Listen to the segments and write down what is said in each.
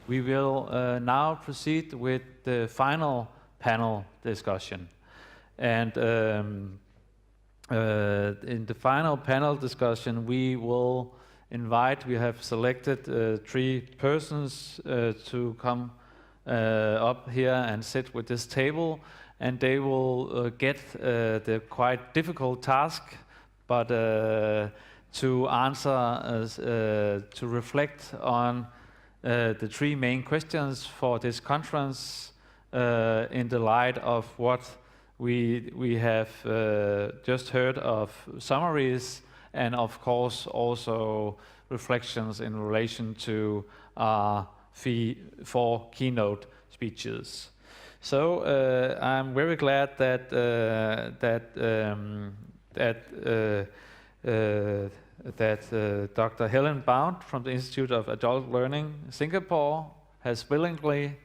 we will now proceed with the final panel discussion. And in the final panel discussion, we will invite, we have selected 3 persons to come up here and sit with this table, and they will get the quite difficult task, but to answer, to reflect on the 3 main questions for this conference in the light of what we have just heard of summaries, and of course also reflections in relation to our 4 keynote speeches. So I'm very glad that Dr. Helen Bound from the Institute of Adult Learning Singapore has willingly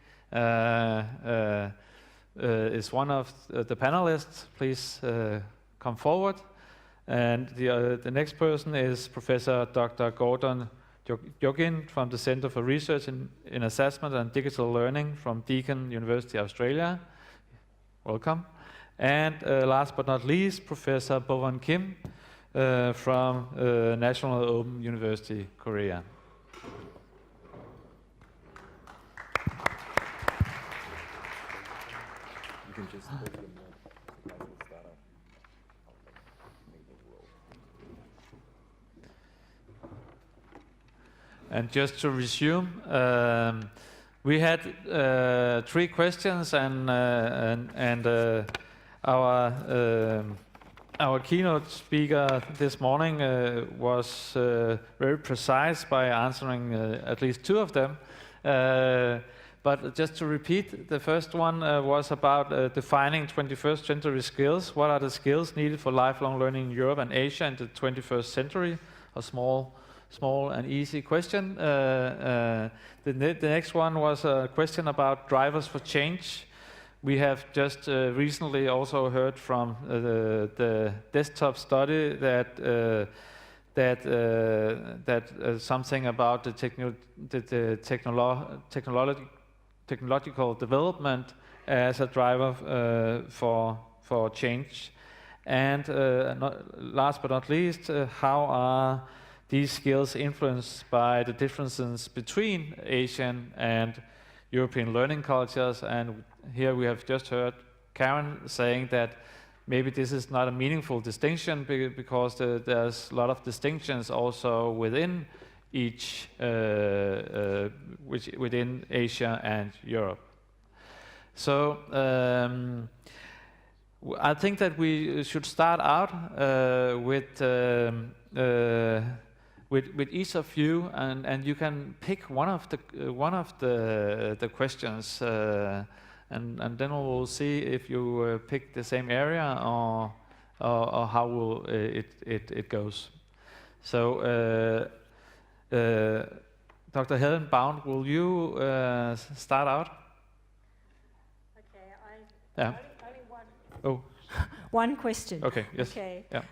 is one of the panelists. Please come forward. And the next person is Professor Dr. Gordon Jogin from the Center for Research in Assessment and Digital Learning from Deakin University, Australia. Welcome. And last but not least, Professor Bovon Kim from National Open University, Korea. You can just open them up. And just to resume, we had 3 questions, and our keynote speaker this morning was very precise by answering at least 2 of them. But just to repeat, the first one was about defining 21st century skills. What are the skills needed for lifelong learning in Europe and Asia in the 21st century? A small and easy question. The next one was a question about drivers for change. We have just recently also heard from the desktop study that something about the technological development as a driver for change. And last but not least, how are these skills influenced by the differences between Asian and European learning cultures? And here we have just heard Karen saying that maybe this is not a meaningful distinction because there's a lot of distinctions also within each, within Asia and Europe. So I think that we should start out with each of you, and you can pick one of the questions, and then we'll see if you pick the same area or how will it goes. So Dr. Helen Bound, will you start out? Okay, Yeah. only one. Oh. One question. Okay. Yes. Okay. Yeah.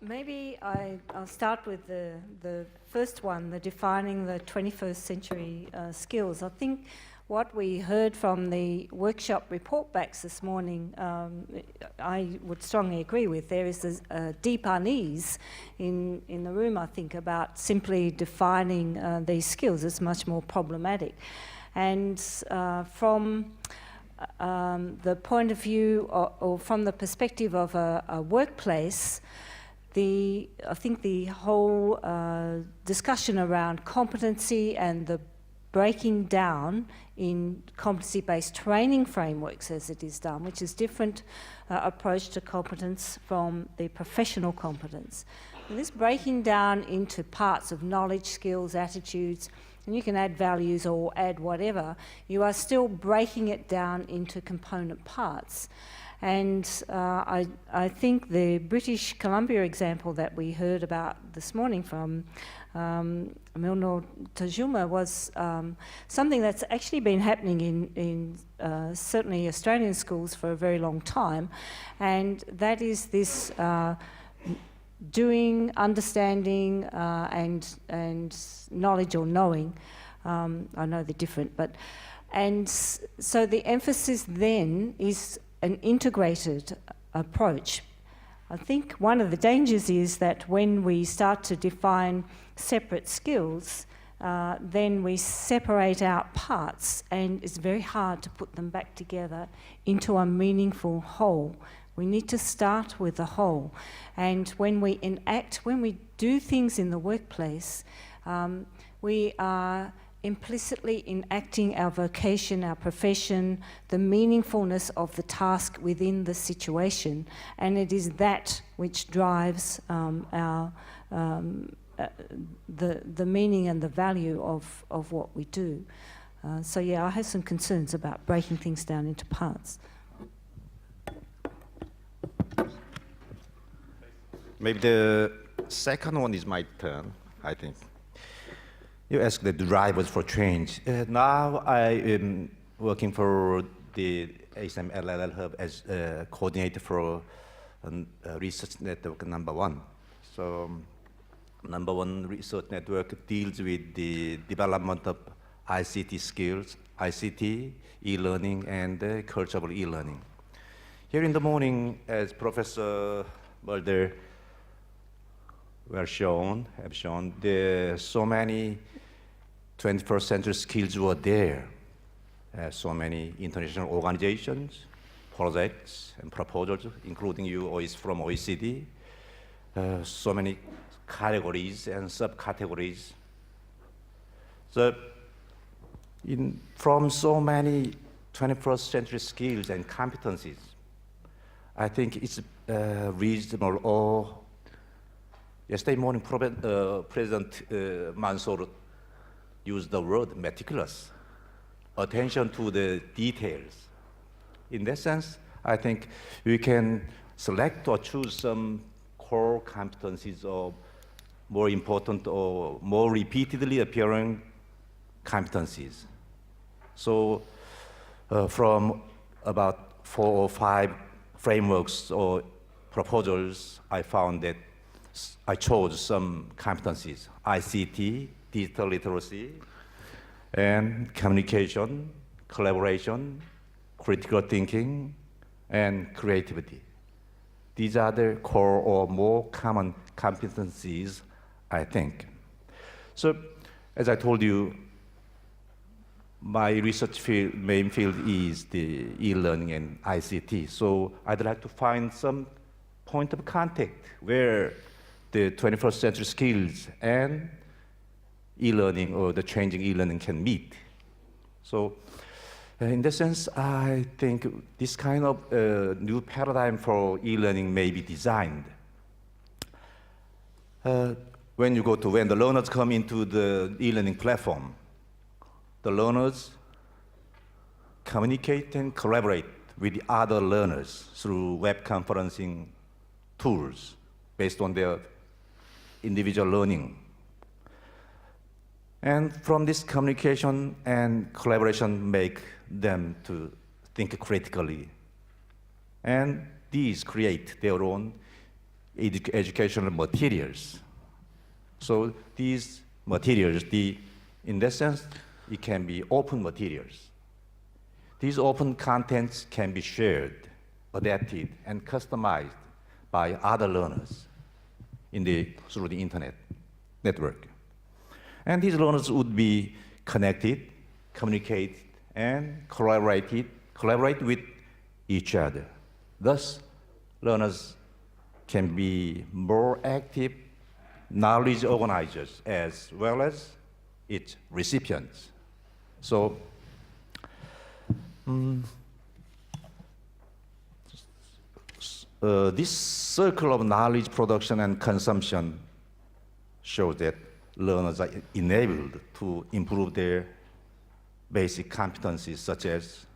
Maybe I'll start with the first one, the defining the 21st century skills. I think what we heard from the workshop report backs this morning, I would strongly agree with. There is a deep unease in the room, I think, about simply defining these skills. It's much more problematic. And from the point of view or from the perspective of a workplace, I think the whole discussion around competency and the breaking down in competency-based training frameworks as it is done, which is different approach to competence from the professional competence. And this breaking down into parts of knowledge, skills, attitudes, and you can add values or add whatever, you are still breaking it down into component parts. And I think the British Columbia example that we heard about this morning from Milno Tajuma was something that's actually been happening in certainly Australian schools for a very long time, and that is this doing, understanding and knowledge or knowing I know they're different, but so the emphasis then is an integrated approach. I think one of the dangers is that when we start to define separate skills, then we separate out parts, and it's very hard to put them back together into a meaningful whole. We need to start with the whole. And when we do things in the workplace, we are implicitly enacting our vocation, our profession, the meaningfulness of the task within the situation, and it is that which drives the meaning and the value of what we do. So yeah, I have some concerns about breaking things down into parts. Maybe the second one is my turn, I think. You asked the drivers for change. Now I am working for the ASEM LLL Hub as coordinator for research network number 1. So number 1 research network deals with the development of ICT skills, ICT, e-learning, and cultural e-learning. Here in the morning, as Professor Mulder have shown, there are so many 21st century skills were there. So many international organizations, projects, and proposals, including you always from OECD. So many categories and subcategories. So from so many 21st century skills and competencies, I think it's reasonable, or yesterday morning, President Mansour used the word meticulous, attention to the details. In that sense, I think we can select or choose some core competencies or more important or more repeatedly appearing competencies. So from about 4 or 5 frameworks or proposals, I found that I chose some competencies: ICT, digital literacy, and communication, collaboration, critical thinking, and creativity. These are the core or more common competencies, I think. So, as I told you, my research field, main field is the e-learning and ICT. So I'd like to find some point of contact where the 21st century skills and e-learning or the changing e-learning can meet. So in that sense, I think this kind of new paradigm for e-learning may be designed. When the learners come into the e-learning platform, the learners communicate and collaborate with the other learners through web conferencing tools based on their individual learning. And from this communication and collaboration make them to think critically. And these create their own educational materials. So these materials, in that sense, it can be open materials. These open contents can be shared, adapted, and customized by other learners through the internet network. And these learners would be connected, communicate, and collaborate with each other. Thus, learners can be more active knowledge organizers as well as its recipients. So, this circle of knowledge production and consumption shows that learners are enabled to improve their basic competencies such as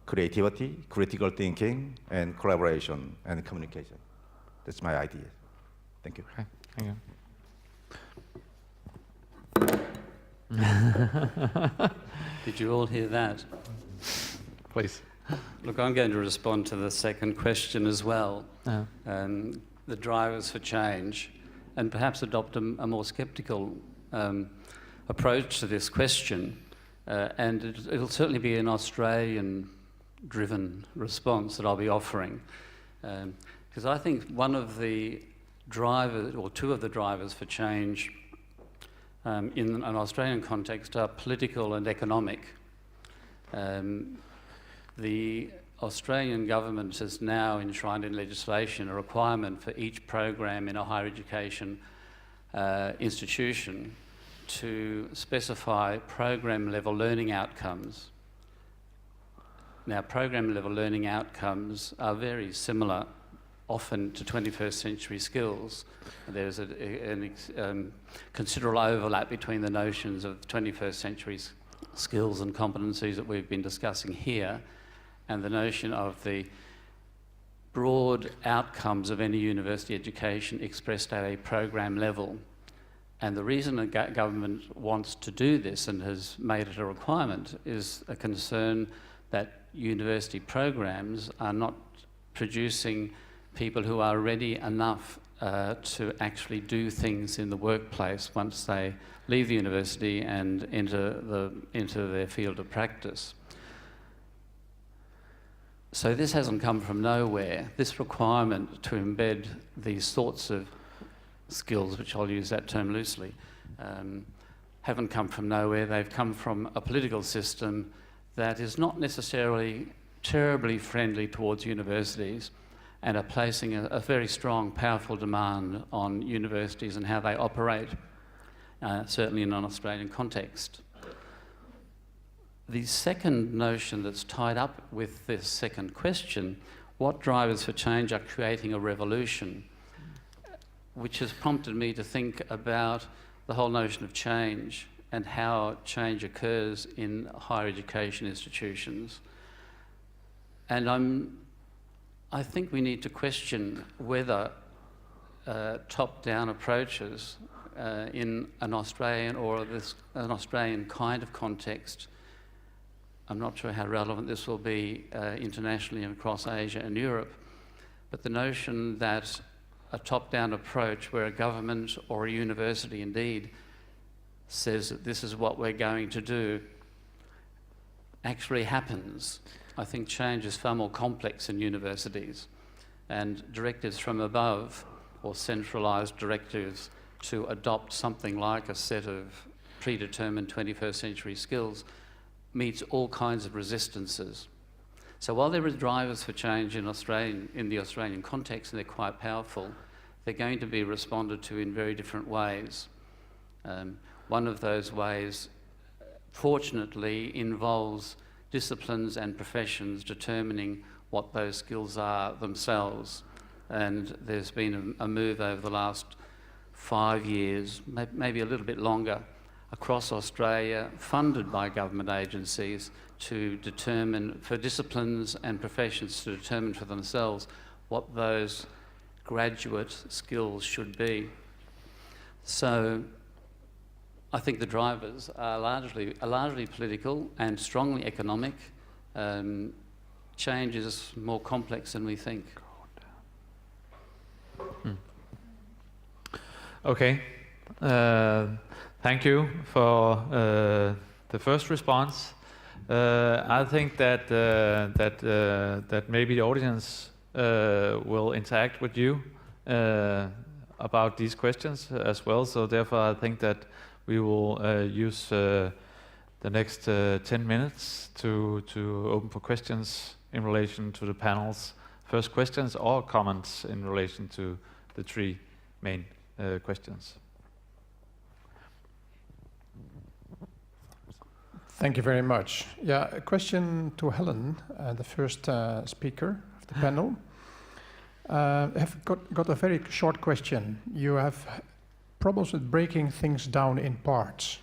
creativity, critical thinking, and collaboration and communication. That's my idea. Thank you. Okay, thank you. Did you all hear that? Please. Look, I'm going to respond to the second question as well. Uh-huh. The drivers for change, and perhaps adopt a more sceptical approach to this question, and it'll certainly be an Australian-driven response that I'll be offering, because I think one of the drivers, or two of the drivers for change in an Australian context are political and economic. The Australian government has now enshrined in legislation a requirement for each program in a higher education institution to specify program-level learning outcomes. Now, program-level learning outcomes are very similar often to 21st century skills. There's a considerable overlap between the notions of 21st century skills and competencies that we've been discussing here and the notion of the broad outcomes of any university education expressed at a program level. And the reason the government wants to do this and has made it a requirement is a concern that university programs are not producing people who are ready enough to actually do things in the workplace once they leave the university and into their field of practice. So this hasn't come from nowhere. This requirement to embed these sorts of skills, which I'll use that term loosely, haven't come from nowhere. They've come from a political system that is not necessarily terribly friendly towards universities and are placing a very strong, powerful demand on universities and how they operate, certainly in an Australian context. The second notion that's tied up with this second question, what drivers for change are creating a revolution, which has prompted me to think about the whole notion of change and how change occurs in higher education institutions. And I think we need to question whether top-down approaches in an Australian or an Australian kind of context, I'm not sure how relevant this will be internationally and across Asia and Europe, but the notion that a top-down approach where a government or a university indeed says that this is what we're going to do actually happens. I think change is far more complex in universities, and directives from above or centralised directives to adopt something like a set of predetermined 21st century skills meets all kinds of resistances. So while there are drivers for change in the Australian context, and they're quite powerful, they're going to be responded to in very different ways. One of those ways, fortunately, involves disciplines and professions determining what those skills are themselves. And there's been a move over the last 5 years, maybe a little bit longer, across Australia, funded by government agencies to determine, for disciplines and professions to determine for themselves what those graduate skills should be. So I think the drivers are largely political and strongly economic. Change is more complex than we think. Okay. Thank you for the first response. I think that that maybe the audience will interact with you about these questions as well. So therefore, I think that we will use the next 10 minutes to open for questions in relation to the panel's first questions or comments in relation to the three main questions. Thank you very much. Yeah, a question to Helen, the first speaker of the panel. I have got a very short question. You have problems with breaking things down in parts.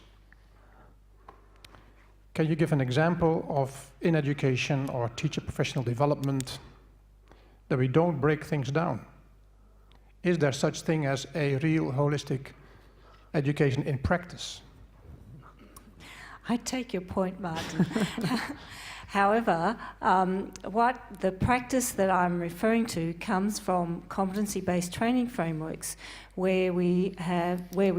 Can you give an example of in education or teacher professional development that we don't break things down? Is there such thing as a real holistic education in practice? I take your point, Martin. However, what the practice that I'm referring to comes from competency-based training frameworks, where we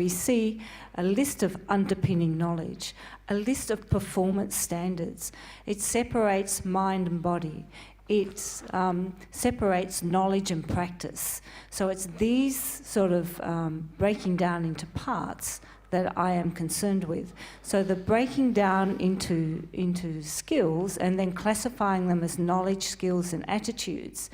see a list of underpinning knowledge, a list of performance standards. It separates mind and body. It separates knowledge and practice. So it's these sort of breaking down into parts that I am concerned with. So the breaking down into skills and then classifying them as knowledge, skills and attitudes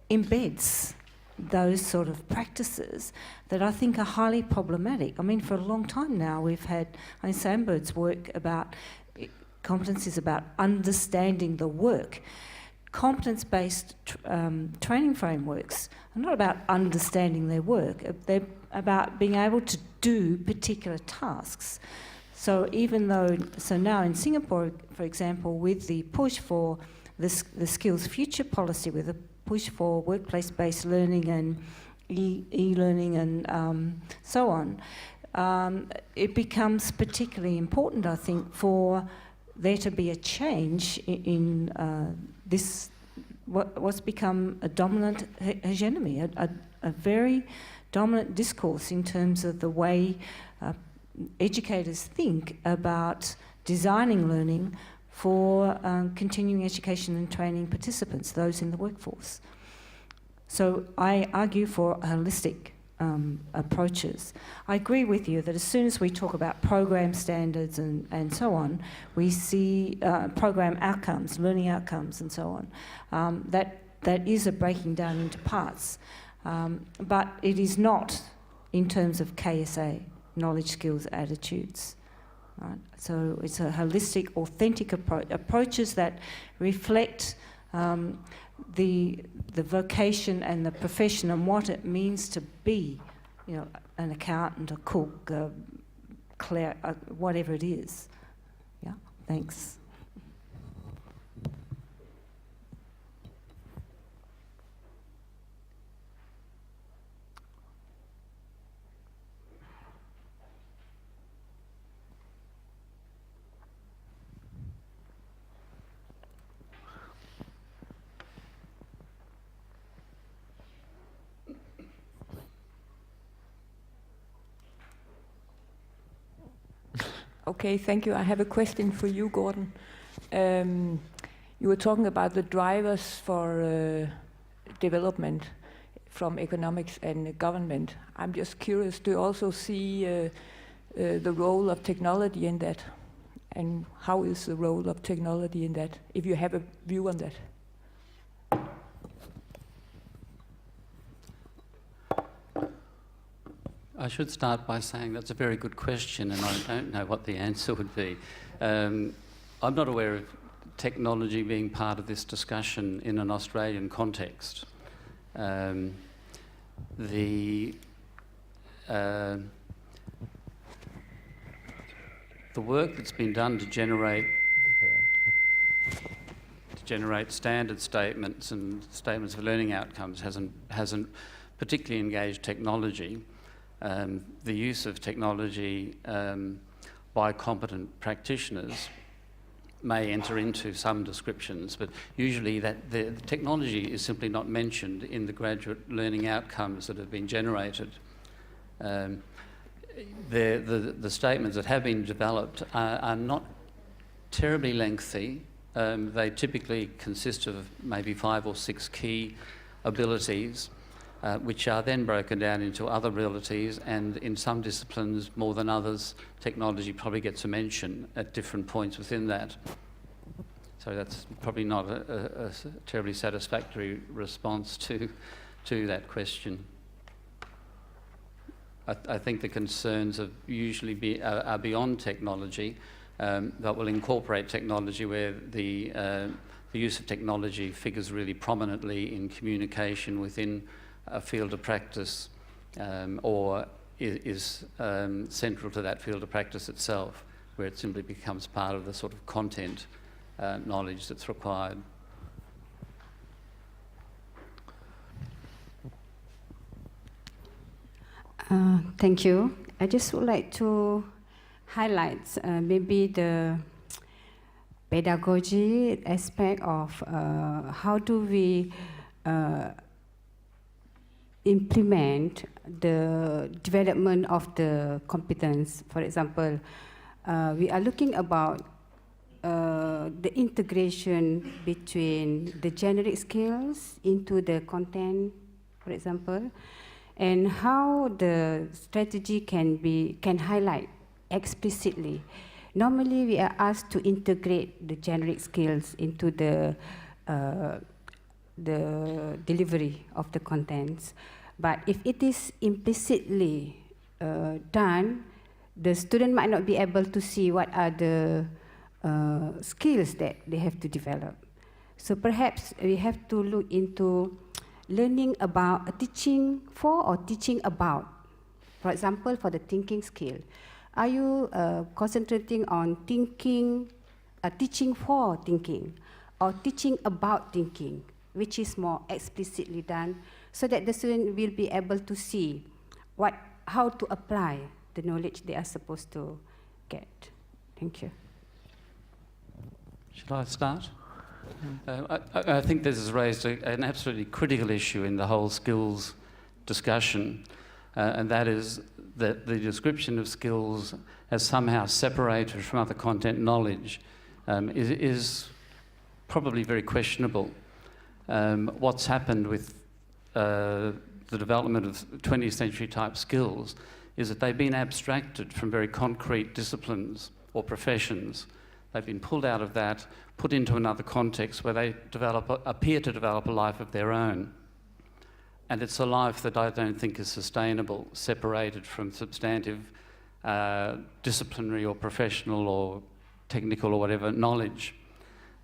embeds those sort of practices that I think are highly problematic. I mean, for a long time now we've had, Sandberg's work about competencies about understanding the work. Competence-based training frameworks are not about understanding their work, they're about being able to do particular tasks. So now in Singapore, for example, with the push for the Skills Future policy, with a push for workplace-based learning and e-learning and so on, it becomes particularly important, I think, for there to be a change in this, what's become a dominant hegemony, a very dominant discourse in terms of the way educators think about designing learning for continuing education and training participants, those in the workforce. So I argue for holistic approaches. I agree with you that as soon as we talk about program standards and so on, we see program outcomes, learning outcomes and so on. That is a breaking down into parts. But it is not in terms of KSA, knowledge, skills, attitudes. Right? So it's a holistic, authentic approaches that reflect the vocation and the profession and what it means to be, an accountant, a cook, whatever it is. Yeah, thanks. Okay, thank you. I have a question for you, Gordon. You were talking about the drivers for development from economics and government. I'm just curious, do you also see the role of technology in that? And how is the role of technology in that, if you have a view on that? I should start by saying that's a very good question, and I don't know what the answer would be. I'm not aware of technology being part of this discussion in an Australian context. The work that's been done to generate standard statements and statements of learning outcomes hasn't particularly engaged technology. The use of technology by competent practitioners may enter into some descriptions, but usually the technology is simply not mentioned in the graduate learning outcomes that have been generated. The statements that have been developed are not terribly lengthy. They typically consist of maybe 5 or 6 key abilities, which are then broken down into other abilities, and in some disciplines more than others, technology probably gets a mention at different points within that. So that's probably not a terribly satisfactory response to that question. I think the concerns are usually are beyond technology, but will incorporate technology where the use of technology figures really prominently in communication within a field of practice, or is central to that field of practice itself, where it simply becomes part of the sort of content knowledge that's required. Thank you. I just would like to highlight maybe the pedagogy aspect of how do we implement the development of the competence. For example, we are looking about the integration between the generic skills into the content, for example, and how the strategy can highlight explicitly. Normally, we are asked to integrate the generic skills into the delivery of the contents. But if it is implicitly done, the student might not be able to see what are the skills that they have to develop. So perhaps we have to look into learning about teaching for or teaching about. For example, for the thinking skill, are you concentrating on thinking, teaching for thinking, or teaching about thinking, which is more explicitly done, so that the student will be able to see how to apply the knowledge they are supposed to get. Thank you. Should I start? I think this has raised an absolutely critical issue in the whole skills discussion, and that is that the description of skills as somehow separated from other content knowledge is probably very questionable. What's happened with the development of 20th century type skills is that they've been abstracted from very concrete disciplines or professions. They've been pulled out of that, put into another context where they appear to develop a life of their own. And it's a life that I don't think is sustainable, separated from substantive disciplinary or professional or technical or whatever knowledge.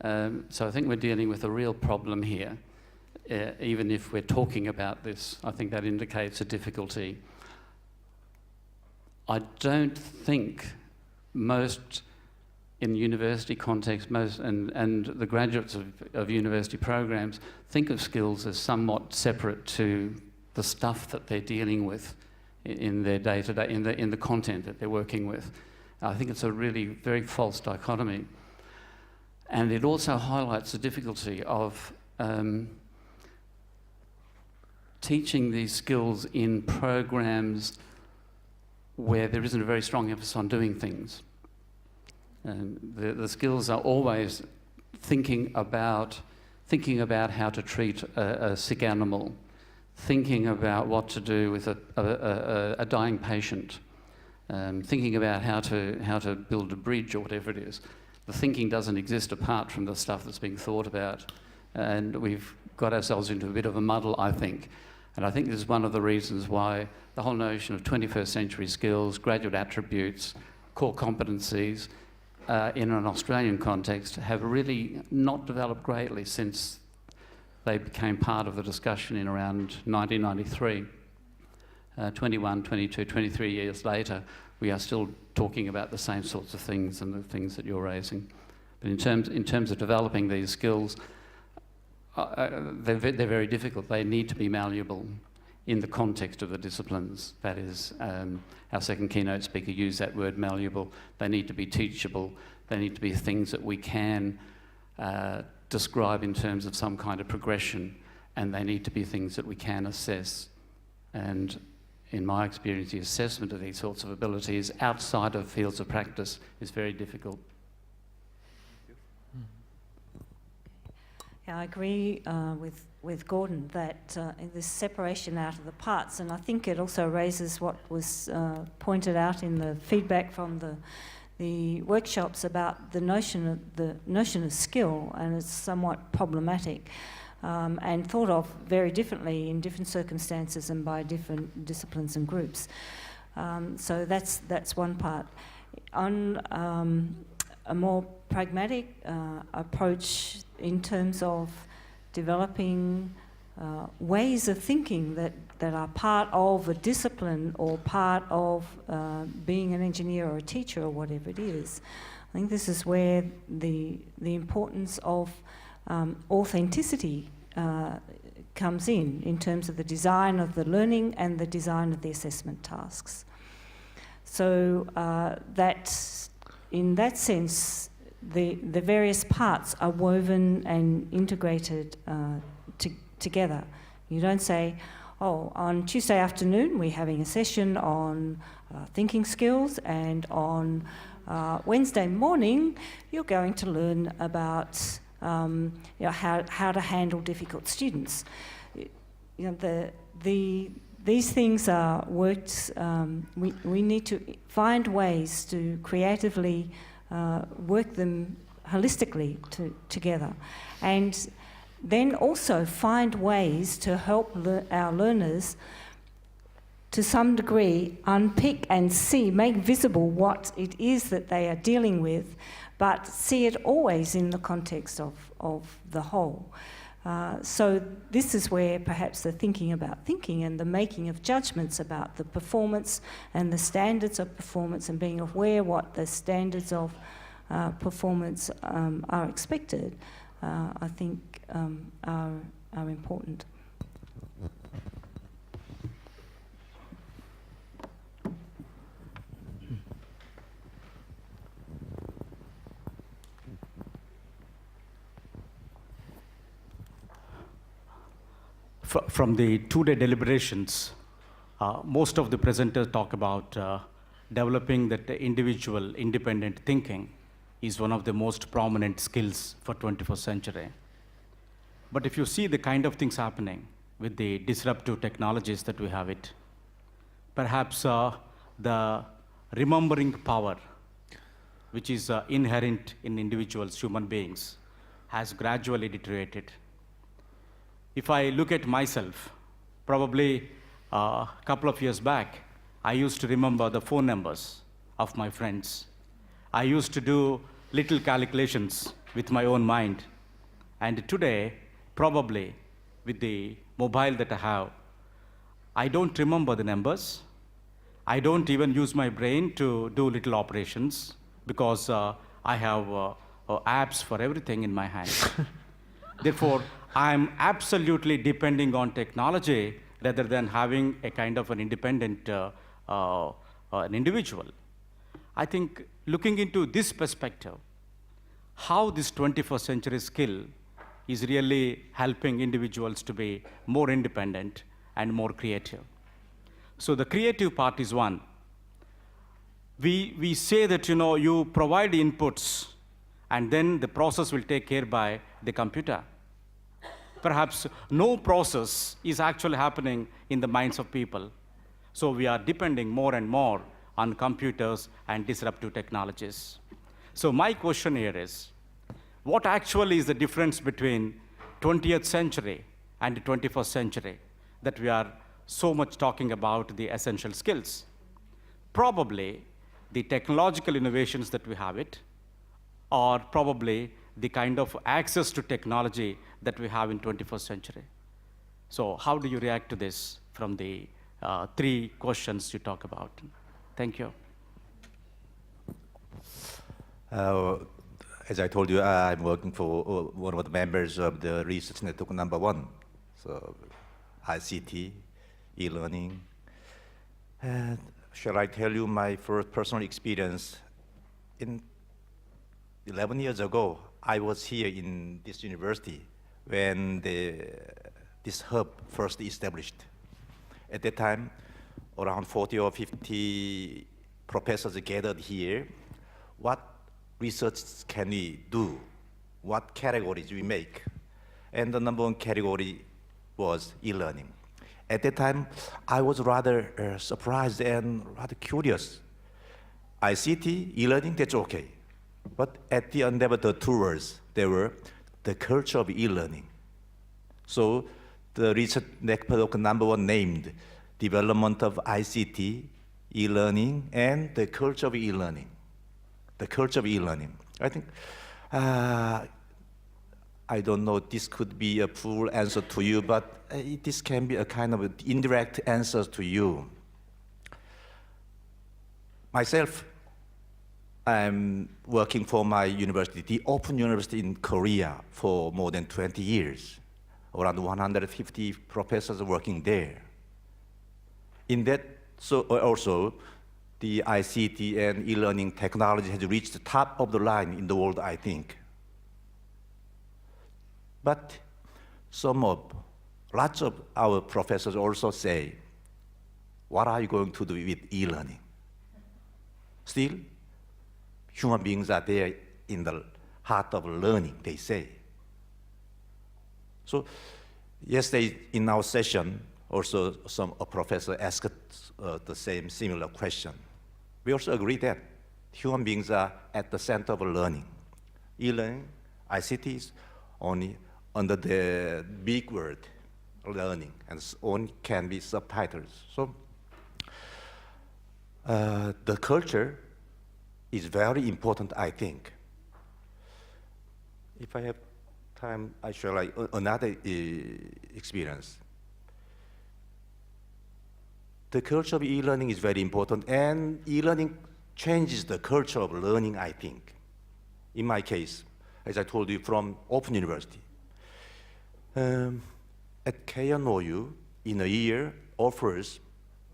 So I think we're dealing with a real problem here. Even if we're talking about this, I think that indicates a difficulty. I don't think most in university context, and the graduates of university programs think of skills as somewhat separate to the stuff that they're dealing with in their day-to-day, in the content that they're working with. I think it's a really very false dichotomy. And it also highlights the difficulty of teaching these skills in programs where there isn't a very strong emphasis on doing things. The skills are always thinking about how to treat a sick animal, thinking about what to do with a dying patient, thinking about how to build a bridge or whatever it is. The thinking doesn't exist apart from the stuff that's being thought about, and we've got ourselves into a bit of a muddle, I think. And I think this is one of the reasons why the whole notion of 21st century skills, graduate attributes, core competencies, in an Australian context have really not developed greatly since they became part of the discussion in around 1993. 21, 22, 23 years later, we are still talking about the same sorts of things and the things that you're raising. But in terms of developing these skills, they're very difficult. They need to be malleable in the context of the disciplines. That is, our second keynote speaker used that word, malleable. They need to be teachable. They need to be things that we can describe in terms of some kind of progression, and they need to be things that we can assess. And in my experience, the assessment of these sorts of abilities outside of fields of practice is very difficult. Yeah, I agree with Gordon that this separation out of the parts, and I think it also raises what was pointed out in the feedback from the workshops about the notion of skill, and it's somewhat problematic and thought of very differently in different circumstances and by different disciplines and groups. So that's one part. On a more pragmatic approach in terms of developing ways of thinking that are part of a discipline or part of being an engineer or a teacher or whatever it is. I think this is where the importance of authenticity comes in terms of the design of the learning and the design of the assessment tasks. So that, in that sense, the various parts are woven and integrated together. You don't say, oh, on Tuesday afternoon we're having a session on thinking skills, and on Wednesday morning you're going to learn about how to handle difficult students. These things are worked. We need to find ways to creatively work them holistically together, and then also find ways to help our learners to some degree unpick and see, make visible what it is that they are dealing with, but see it always in the context of the whole. So this is where perhaps the thinking about thinking and the making of judgments about the performance and the standards of performance, and being aware what the standards of performance are expected, I think are important. From the two-day deliberations, most of the presenters talk about developing that individual independent thinking is one of the most prominent skills for 21st century. But if you see the kind of things happening with the disruptive technologies that we have it, perhaps the remembering power, which is inherent in individuals, human beings, has gradually deteriorated. If I look at myself, probably a couple of years back, I used to remember the phone numbers of my friends. I used to do little calculations with my own mind. And today, probably with the mobile that I have, I don't remember the numbers. I don't even use my brain to do little operations, because I have apps for everything in my hand. Therefore, I'm absolutely depending on technology rather than having a kind of an independent an individual. I think looking into this perspective, how this 21st century skill is really helping individuals to be more independent and more creative. So the creative part is one. We say that, you provide inputs and then the process will take care by the computer. Perhaps no process is actually happening in the minds of people. So we are depending more and more on computers and disruptive technologies. So my question here is, what actually is the difference between 20th century and the 21st century that we are so much talking about the essential skills? Probably the technological innovations that we have it, or probably the kind of access to technology that we have in 21st century. So how do you react to this from the three questions you talk about? Thank you. As I told you, I'm working for one of the members of the research network #1. So ICT, e-learning. And shall I tell you my first personal experience? In 11 years ago, I was here in this university when this hub first established. At that time, around 40 or 50 professors gathered here. What research can we do? What categories we make? And the #1 category was e-learning. At that time, I was rather surprised and rather curious. ICT, e-learning, that's okay. But at the end of the two words, there were the culture of e-learning. So the research network #1 named development of ICT, e-learning, and the culture of e-learning. The culture of e-learning. I think, I don't know, this could be a full answer to you, but this can be a kind of indirect answer to you. Myself, I'm working for my university, the Open University in Korea, for more than 20 years. Around 150 professors working there. In that, so also, the ICT and e-learning technology has reached the top of the line in the world, I think. But lots of our professors also say, what are you going to do with e-learning? Still, human beings are there in the heart of learning, they say. So yesterday in our session, also a professor asked the similar question. We also agree that human beings are at the center of learning. E-learning, ICT is only under the big word, learning, and only can be subtitles. So the culture is very important, I think. If I have time, I share like another experience. The culture of e-learning is very important, and e-learning changes the culture of learning, I think. In my case, as I told you, from Open University. At KNOU, in a year,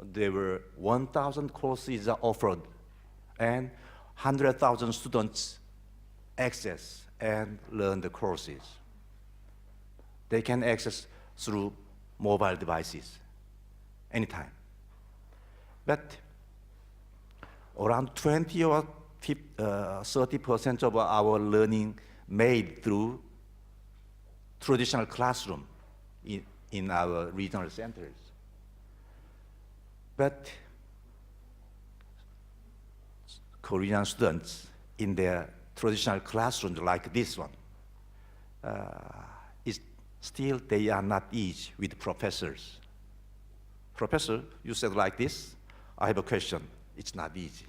there were 1,000 courses are offered, and 100,000 students access and learn the courses. They can access through mobile devices anytime. But around 20 or 30% of our learning made through traditional classroom in our regional centers. But Korean students in their traditional classrooms like this one, still they are not easy with professors. Professor, you said like this, I have a question. It's not easy.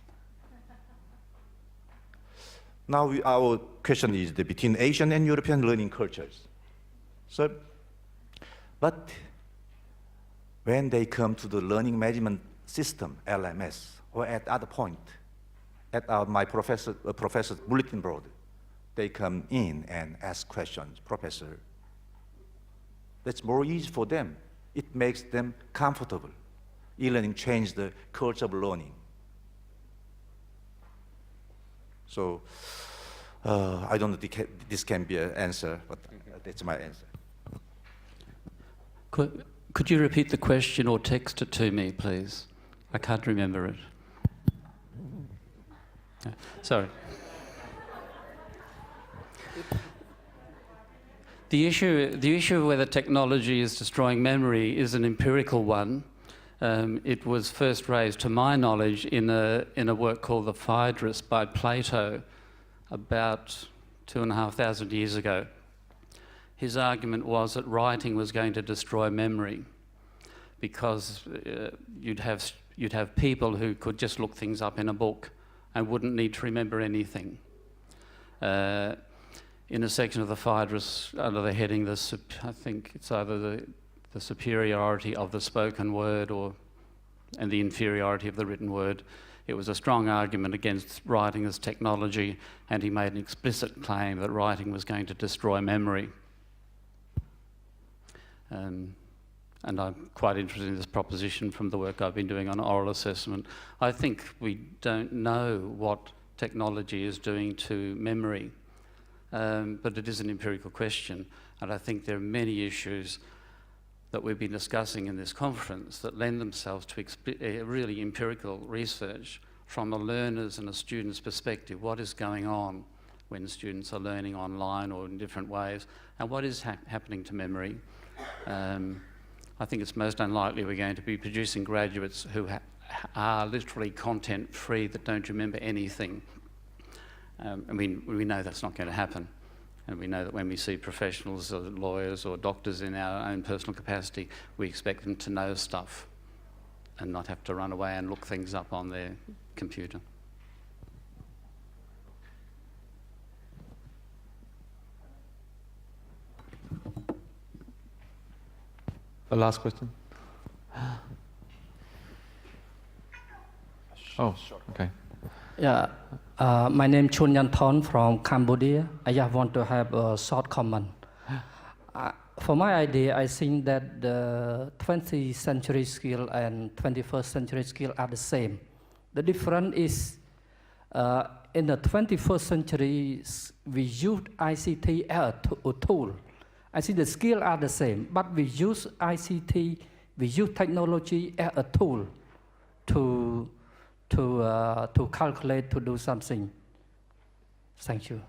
Now our question is between Asian and European learning cultures. So, but when they come to the learning management system, LMS, or at other point, at my professor's bulletin board, they come in and ask questions. Professor, that's more easy for them. It makes them comfortable. E-learning changed the culture of learning. So I don't know if this can be an answer, but that's my answer. Could you repeat the question or text it to me, please? I can't remember it. Sorry. The issue of whether technology is destroying memory is an empirical one. It was first raised, to my knowledge, in a work called the Phaedrus by Plato about 2,500 years ago. His argument was that writing was going to destroy memory because you'd have people who could just look things up in a book and wouldn't need to remember anything. In a section of the Phaedrus under the heading, I think it's either the superiority of the spoken word and the inferiority of the written word. It was a strong argument against writing as technology, and he made an explicit claim that writing was going to destroy memory. And I'm quite interested in this proposition from the work I've been doing on oral assessment. I think we don't know what technology is doing to memory, but it is an empirical question, and I think there are many issues that we've been discussing in this conference that lend themselves to really empirical research from a learner's and a student's perspective. What is going on when students are learning online or in different ways, and what is happening to memory? I think it's most unlikely we're going to be producing graduates who are literally content-free, that don't remember anything. We know that's not going to happen. And we know that when we see professionals or lawyers or doctors in our own personal capacity, we expect them to know stuff and not have to run away and look things up on their computer. The last question. Oh, okay. Yeah, my name is Chun Yan Thon from Cambodia. I just want to have a short comment. For my idea, I think that the 20th century skill and 21st century skill are the same, The difference is in the 21st century, we use ICT as a tool. I think the skills are the same, but we use ICT, we use technology as a tool to calculate, to do something. Thank you.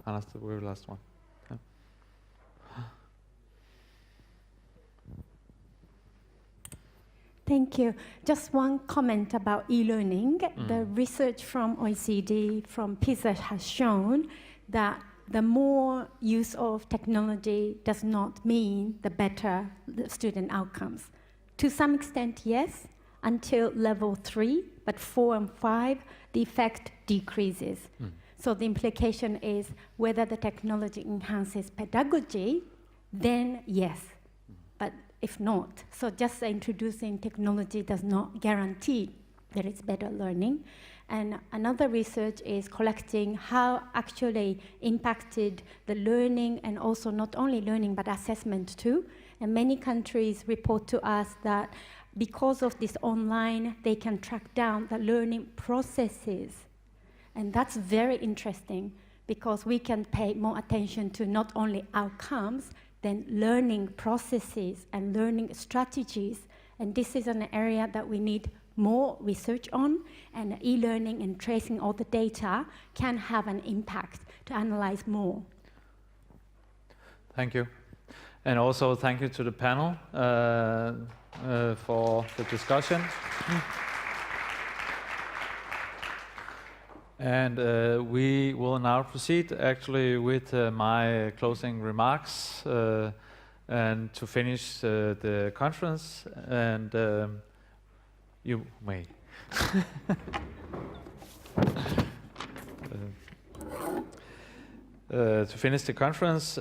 That's the very last one. Yeah. Thank you. Just one comment about e-learning. The research from OECD, from PISA has shown that the more use of technology does not mean the better the student outcomes. To some extent, yes, until level 3, but 4 and 5, the effect decreases. So the implication is whether the technology enhances pedagogy, then yes, but if not, so just introducing technology does not guarantee there is better learning. And another research is collecting how actually impacted the learning, and also not only learning but assessment too. And many countries report to us that because of this online, they can track down the learning processes. And that's very interesting, because we can pay more attention to not only outcomes, then learning processes and learning strategies. And this is an area that we need more research on, and e-learning and tracing all the data can have an impact to analyze more. Thank you. And also thank you to the panel for the discussion. And we will now proceed actually with my closing remarks and to finish the conference. And you may. To finish the conference,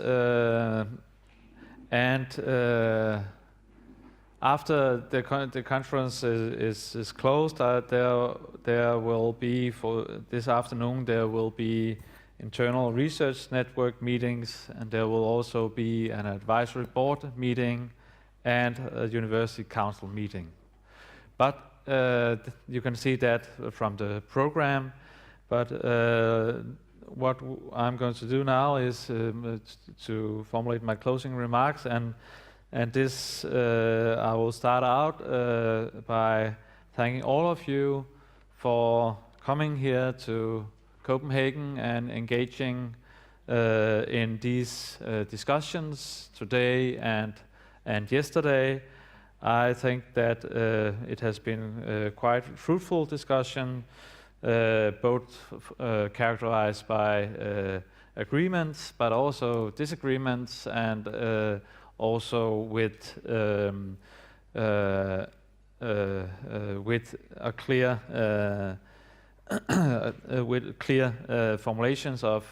after the conference is closed, there will be, for this afternoon, there will be internal research network meetings, and there will also be an advisory board meeting and a university council meeting. But you can see that from the program. But what I'm going to do now is to formulate my closing remarks, and this I will start out by thanking all of you for coming here to Copenhagen and engaging in these discussions today and yesterday. I think that it has been quite fruitful discussion, both characterized by agreements, but also disagreements, and also with a clear with clear formulations of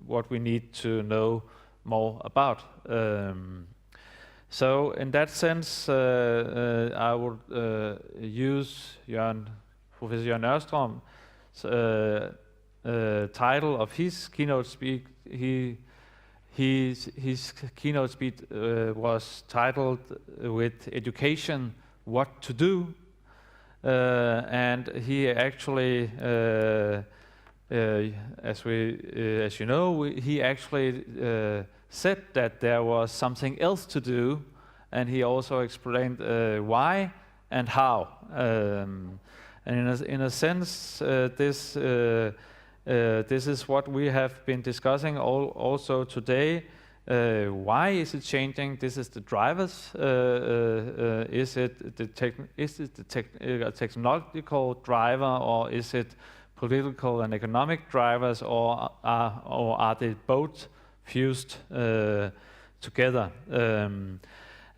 what we need to know more about. So in that sense, I would use Professor Jørn Ørstrøm's title of his keynote speak. His keynote speech was titled with "Education, What to Do," and he actually, as you know, he actually said that there was something else to do, and he also explained why and how. And in a sense, this is what we have been discussing also today. Why is it changing? This is the drivers. Is it a technological driver, or is it political and economic drivers, or are they both fused together?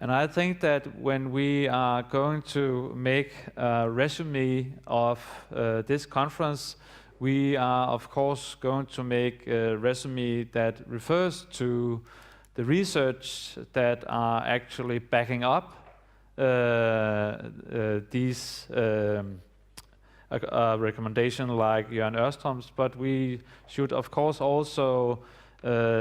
And I think that when we are going to make a resume of this conference, we are of course going to make a resume that refers to the research that are actually backing up these recommendation like Jørn Ørstrøm's, but we should of course also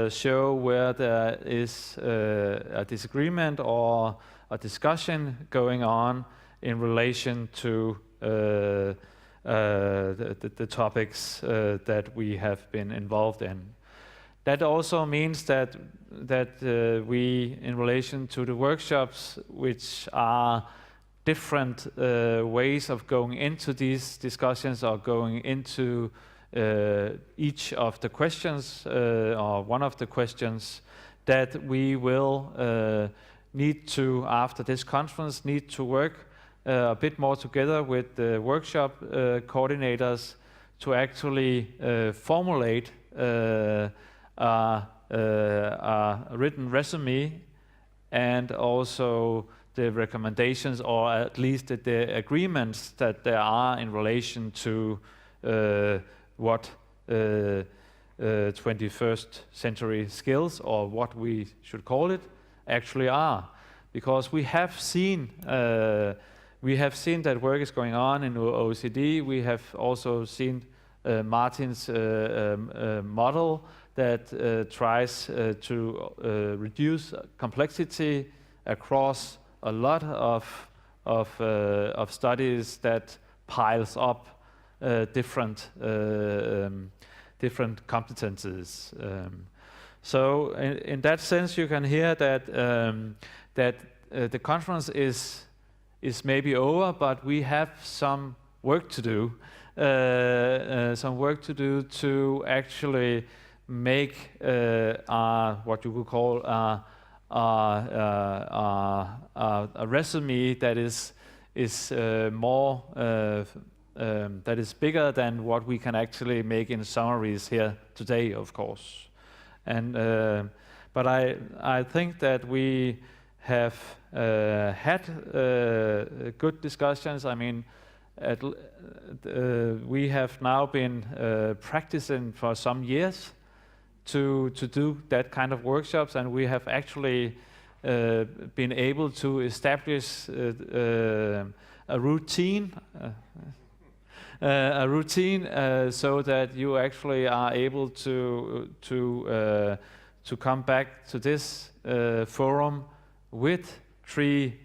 show where there is a disagreement or a discussion going on in relation to the topics that we have been involved in. That also means that we, in relation to the workshops, which are different ways of going into these discussions or going into each of the questions or one of the questions, that we will need to, after this conference, need to work a bit more together with the workshop coordinators to actually formulate a written resume and also the recommendations, or at least the agreements that there are in relation to what 21st century skills, or what we should call it, actually are. Because we have seen that work is going on in OECD. We have also seen Martin's model that tries to reduce complexity across a lot of studies that piles up different competences. So in that sense, you can hear that the conference is maybe over, but we have some work to do. To actually make what you could call a resume that is more that is bigger than what we can actually make in summaries here today, of course. And but I think that we have had good discussions. I mean, we have now been practicing for some years to do that kind of workshops, and we have actually been able to establish a routine so that you actually are able to come back to this forum with three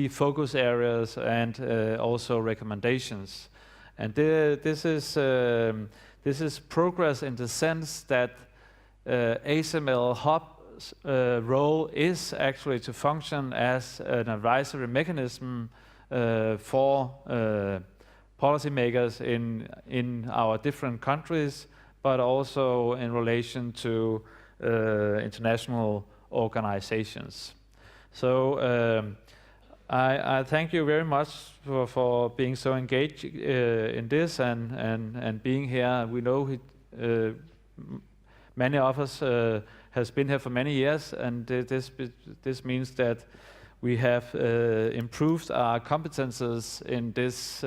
focus areas and also recommendations. And this is progress in the sense that ASML Hub's role is actually to function as an advisory mechanism for policymakers in our different countries, but also in relation to international organizations. So I thank you very much for being so engaged in this and being here. We know many of us has been here for many years, and this means that we have improved our competences in this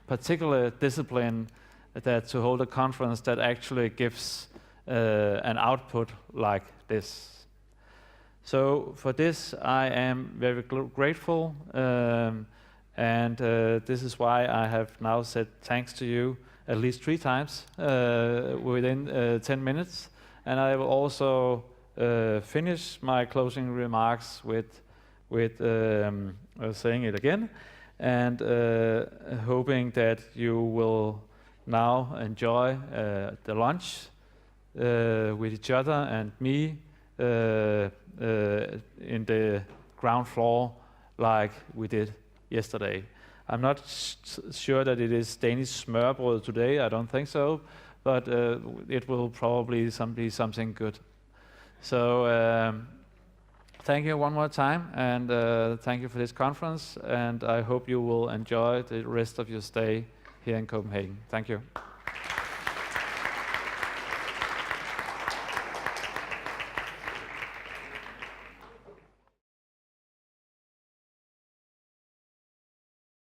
particular discipline, that to hold a conference that actually gives an output like this. So for this, I am very grateful, and this is why I have now said thanks to you at least 3 times within 10 minutes. And I will also finish my closing remarks with saying it again, and hoping that you will now enjoy the lunch with each other and me in the ground floor like we did yesterday. I'm not sure that it is Danish smørbrød today, I don't think so, but it will probably be something good. So thank you one more time, and thank you for this conference, and I hope you will enjoy the rest of your stay here in Copenhagen. Thank you.